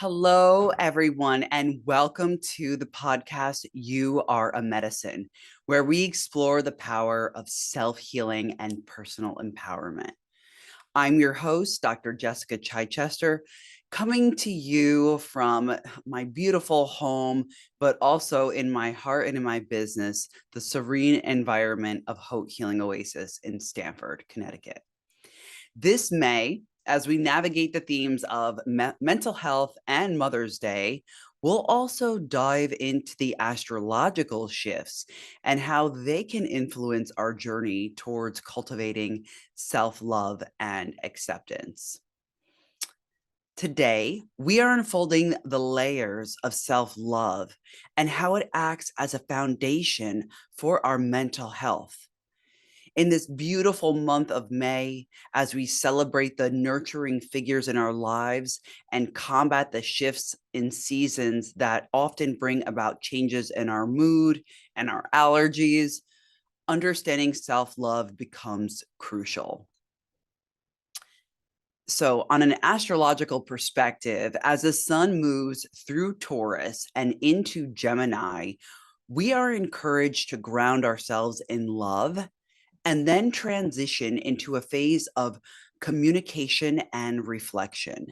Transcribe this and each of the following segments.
Hello, everyone, and welcome to the podcast, You Are a Medicine, where we explore the power of self-healing and personal empowerment. I'm your host, Dr. Jessica Chichester, coming to you from my beautiful home, but also in my heart and in my business, the serene environment of Haute Healing Oasis in Stamford, Connecticut. This May, as we navigate the themes of mental health and Mother's Day, we'll also dive into the astrological shifts and how they can influence our journey towards cultivating self-love and acceptance. Today, we are unfolding the layers of self-love and how it acts as a foundation for our mental health. In this beautiful month of May, as we celebrate the nurturing figures in our lives and combat the shifts in seasons that often bring about changes in our mood and our allergies, understanding self-love becomes crucial. So, on an astrological perspective, as the sun moves through Taurus and into Gemini, we are encouraged to ground ourselves in love and then transition into a phase of communication and reflection.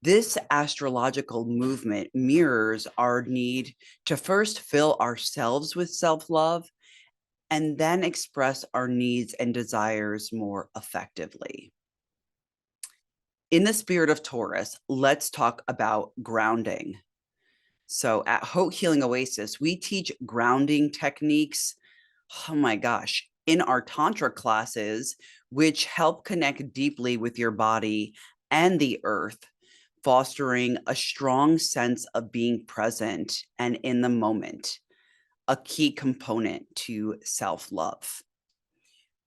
This astrological movement mirrors our need to first fill ourselves with self-love and then express our needs and desires more effectively. In the spirit of Taurus, let's talk about grounding. So at Haute Healing Oasis, we teach grounding techniques. Oh my gosh, in our Tantra classes, which help connect deeply with your body and the earth, fostering a strong sense of being present and in the moment, a key component to self-love.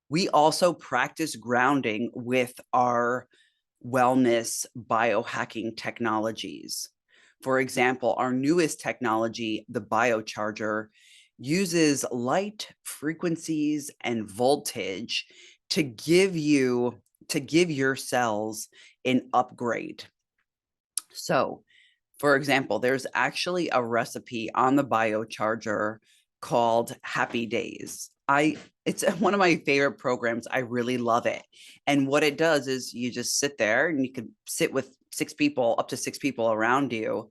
We also practice grounding with our wellness biohacking technologies. For example, our newest technology, the biocharger, uses light, frequencies, and voltage to give your cells an upgrade. So, for example, there's actually a recipe on the biocharger called Happy Days. It's one of my favorite programs. I really love it. And what it does is you just sit there and you can sit with up to six people around you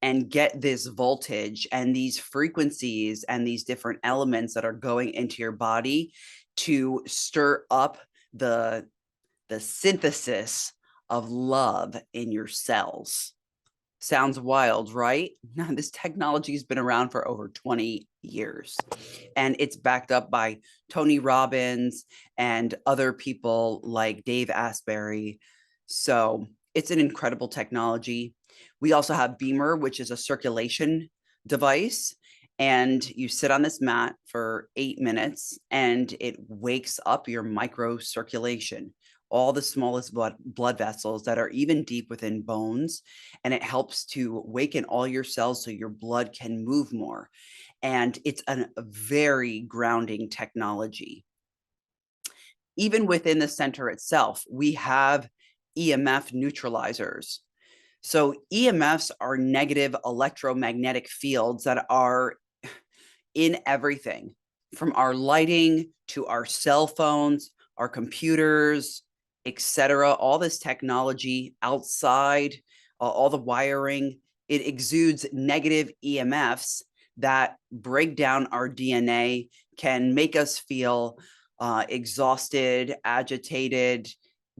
and get this voltage and these frequencies and these different elements that are going into your body to stir up the synthesis of love in your cells. Sounds wild, right? Now, this technology has been around for over 20 years, and it's backed up by Tony Robbins and other people like Dave Asbury. So it's an incredible technology. We also have Beamer, which is a circulation device, and you sit on this mat for 8 minutes and it wakes up your microcirculation, all the smallest blood vessels that are even deep within bones. And it helps to waken all your cells so your blood can move more. And it's a very grounding technology. Even within the center itself, we have EMF neutralizers. So EMFs are negative electromagnetic fields that are in everything, from our lighting to our cell phones, our computers, etc. All this technology outside, all the wiring, it exudes negative EMFs that break down our DNA, can make us feel exhausted, agitated,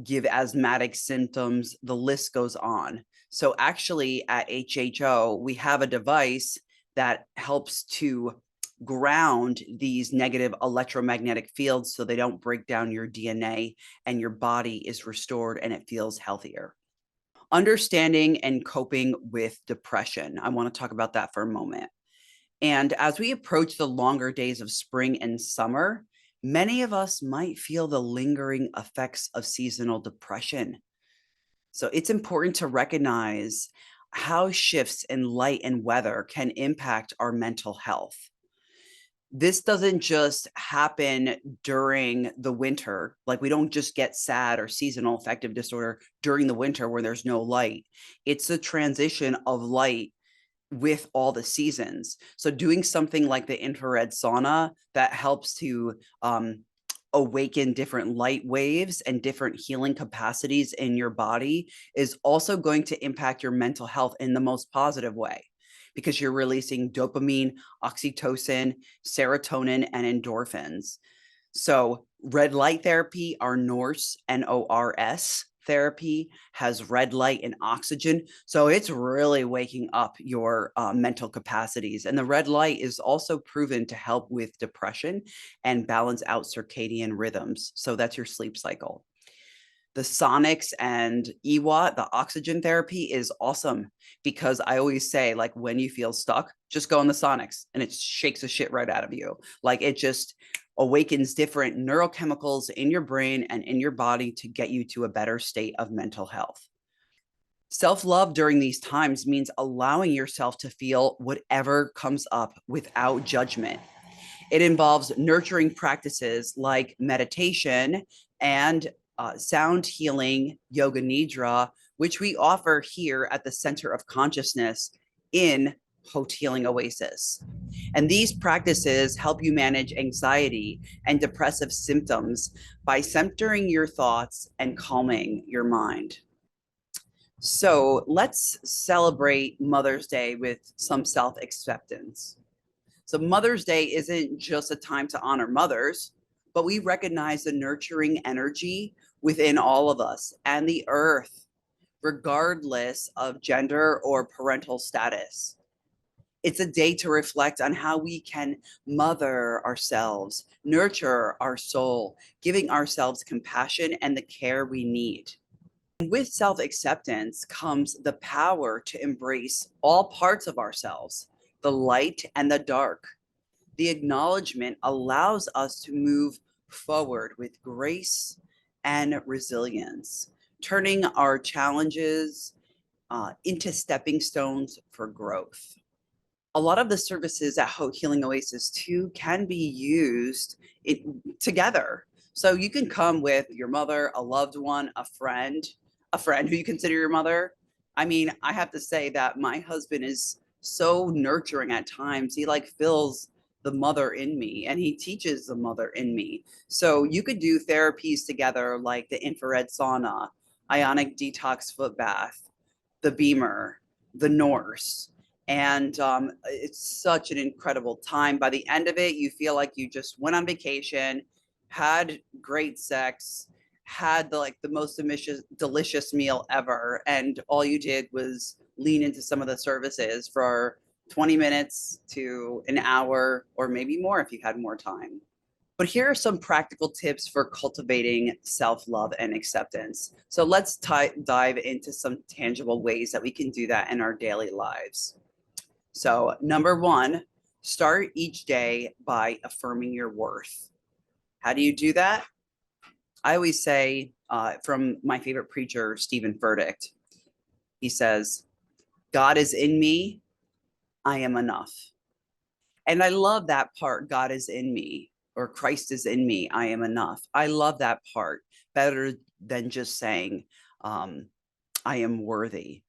give asthmatic symptoms. The list goes on. So actually at HHO, we have a device that helps to ground these negative electromagnetic fields so they don't break down your DNA and your body is restored and it feels healthier. Understanding and coping with depression. I want to talk about that for a moment. And as we approach the longer days of spring and summer, many of us might feel the lingering effects of seasonal depression. So it's important to recognize how shifts in light and weather can impact our mental health. This doesn't just happen during the winter. Like, we don't just get SAD or seasonal affective disorder during the winter where there's no light. It's a transition of light with all the seasons. So doing something like the infrared sauna that helps to awaken different light waves and different healing capacities in your body is also going to impact your mental health in the most positive way, because you're releasing dopamine, oxytocin, serotonin, and endorphins. So red light therapy, our Norse, NORS therapy, has red light and oxygen. So it's really waking up your mental capacities. And the red light is also proven to help with depression and balance out circadian rhythms. So that's your sleep cycle. The sonics and EWA, the oxygen therapy, is awesome, because I always say, like, when you feel stuck, just go in the sonics and it shakes the shit right out of you. Like, it just awakens different neurochemicals in your brain and in your body to get you to a better state of mental health. Self-love during these times means allowing yourself to feel whatever comes up without judgment. It involves nurturing practices like meditation and sound healing yoga nidra, which we offer here at the Center of Consciousness in Haute Healing Oasis. And these practices help you manage anxiety and depressive symptoms by centering your thoughts and calming your mind. So let's celebrate Mother's Day with some self-acceptance. So Mother's Day isn't just a time to honor mothers, but we recognize the nurturing energy within all of us and the earth, regardless of gender or parental status. It's a day to reflect on how we can mother ourselves, nurture our soul, giving ourselves compassion and the care we need. With self-acceptance comes the power to embrace all parts of ourselves, the light and the dark. The acknowledgement allows us to move forward with grace and resilience, turning our challenges into stepping stones for growth. A lot of the services at Haute Healing Oasis too can be used together. So you can come with your mother, a loved one, a friend who you consider your mother. I mean, I have to say that my husband is so nurturing at times. He like fills the mother in me and he teaches the mother in me. So you could do therapies together like the infrared sauna, ionic detox foot bath, the Beamer, the Norse. And it's such an incredible time. By the end of it, you feel like you just went on vacation, had great sex, had the most delicious meal ever, and all you did was lean into some of the services for 20 minutes to an hour, or maybe more if you had more time. But here are some practical tips for cultivating self-love and acceptance. So let's dive into some tangible ways that we can do that in our daily lives. So number one, start each day by affirming your worth. How do you do that? I always say, from my favorite preacher, Stephen Furtick, he says, God is in me, I am enough. And I love that part, God is in me, or Christ is in me, I am enough. I love that part better than just saying, I am worthy,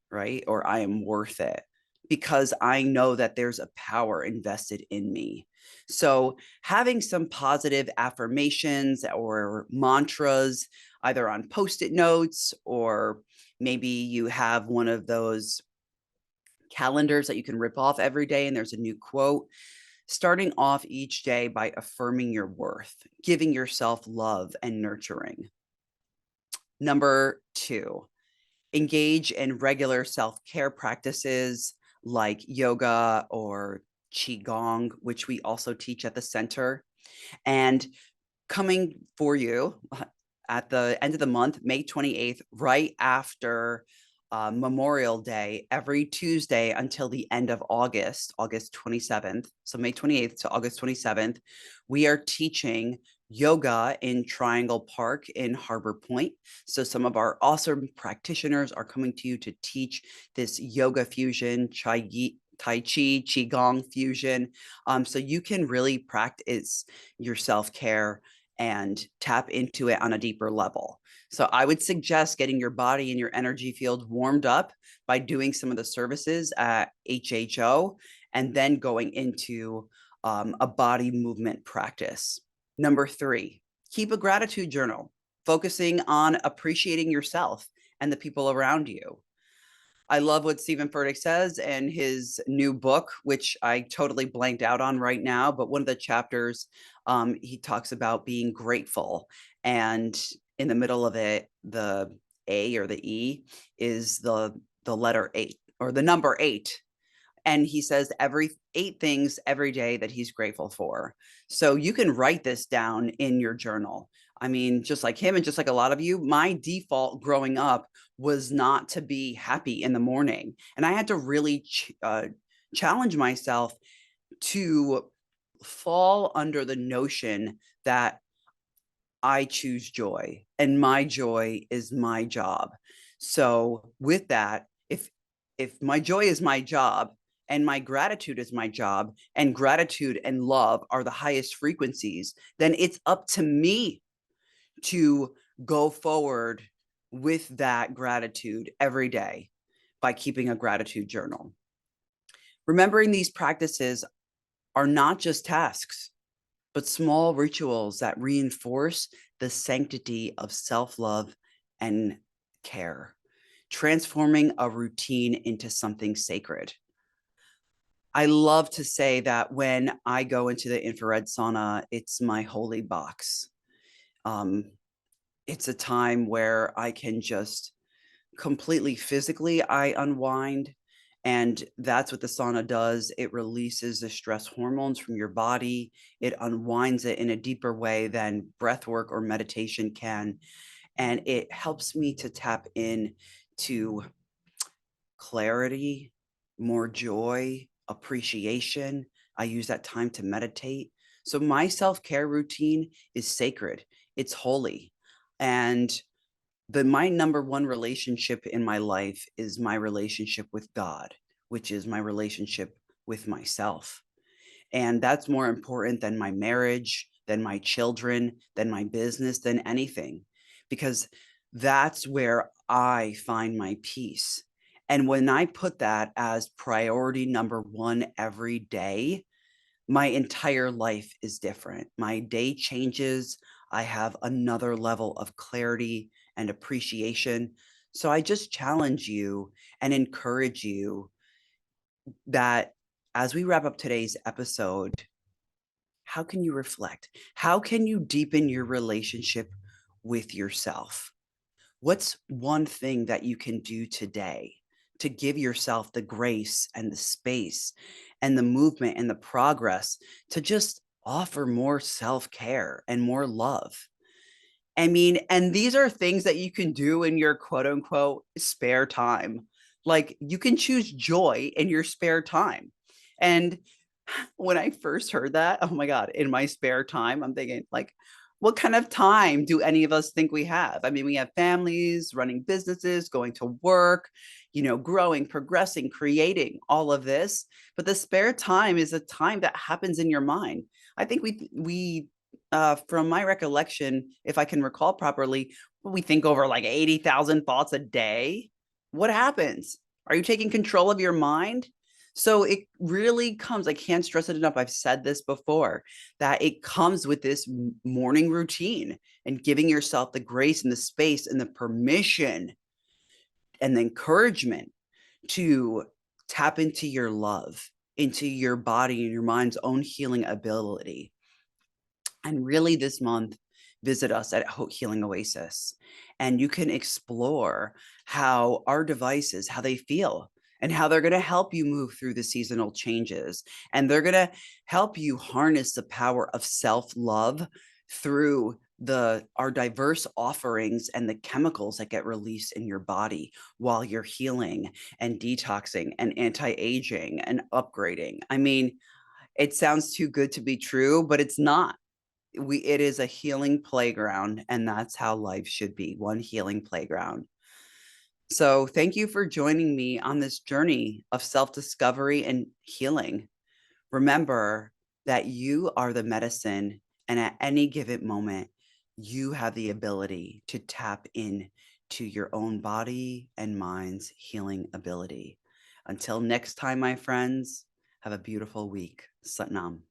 right? Or I am worth it, because I know that there's a power invested in me. So having some positive affirmations or mantras, either on Post-it notes, or maybe you have one of those calendars that you can rip off every day and there's a new quote. Starting off each day by affirming your worth, giving yourself love and nurturing. Number two, engage in regular self-care practices like yoga or qigong, which we also teach at the center. And coming for you at the end of the month, May 28th, right after Memorial Day, every Tuesday until the end of August, August 27th. So May 28th to August 27th, we are teaching yoga in Triangle Park in Harbor Point. So some of our awesome practitioners are coming to you to teach this yoga fusion Tai Chi, Qigong fusion. So you can really practice your self-care and tap into it on a deeper level. So I would suggest getting your body and your energy field warmed up by doing some of the services at HHO and then going into a body movement practice. Number 3, keep a gratitude journal, focusing on appreciating yourself and the people around you. I love what Stephen Furtick says in his new book, which I totally blanked out on right now. But one of the chapters, he talks about being grateful. And in the middle of it, the A or the E is the letter 8 or the number 8. And he says every 8 things every day that he's grateful for. So you can write this down in your journal. I mean, just like him and just like a lot of you, my default growing up was not to be happy in the morning. And I had to really challenge myself to fall under the notion that I choose joy and my joy is my job. So with that, if my joy is my job and my gratitude is my job and gratitude and love are the highest frequencies, then it's up to me to go forward with that gratitude every day by keeping a gratitude journal. Remembering these practices are not just tasks, but small rituals that reinforce the sanctity of self-love and care, transforming a routine into something sacred. I love to say that when I go into the infrared sauna, it's my holy box. It's a time where I can just completely physically, I unwind. And that's what the sauna does. It releases the stress hormones from your body. It unwinds it in a deeper way than breath work or meditation can. And it helps me to tap in to clarity, more joy, appreciation. I use that time to meditate. So my self-care routine is sacred. It's holy. And my number one relationship in my life is my relationship with God, which is my relationship with myself. And that's more important than my marriage, than my children, than my business, than anything, because that's where I find my peace. And when I put that as priority number 1 every day, my entire life is different. My day changes. I have another level of clarity and appreciation. So I just challenge you and encourage you that as we wrap up today's episode, how can you reflect? How can you deepen your relationship with yourself? What's one thing that you can do today to give yourself the grace and the space and the movement and the progress to just offer more self-care and more love? I mean, and these are things that you can do in your quote unquote spare time. Like you can choose joy in your spare time. And when I first heard that, oh my God, in my spare time, I'm thinking like, what kind of time do any of us think we have? I mean, we have families, running businesses, going to work, growing, progressing, creating all of this. But the spare time is a time that happens in your mind. I think from my recollection, if I can recall properly, we think over like 80,000 thoughts a day. What happens? Are you taking control of your mind? So it really comes, I can't stress it enough. I've said this before, that it comes with this morning routine and giving yourself the grace and the space and the permission and the encouragement to tap into your love, into your body and your mind's own healing ability. And really this month, visit us at Haute Healing Oasis, and you can explore how our devices, how they feel, and how they're going to help you move through the seasonal changes. And they're going to help you harness the power of self-love through our diverse offerings and the chemicals that get released in your body while you're healing and detoxing and anti-aging and upgrading. I mean, it sounds too good to be true, but it's not. It is a healing playground, and that's how life should be, one healing playground. So, thank you for joining me on this journey of self discovery and healing. Remember that you are the medicine, and at any given moment, you have the ability to tap in to your own body and mind's healing ability. Until next time, my friends, have a beautiful week. Satnam.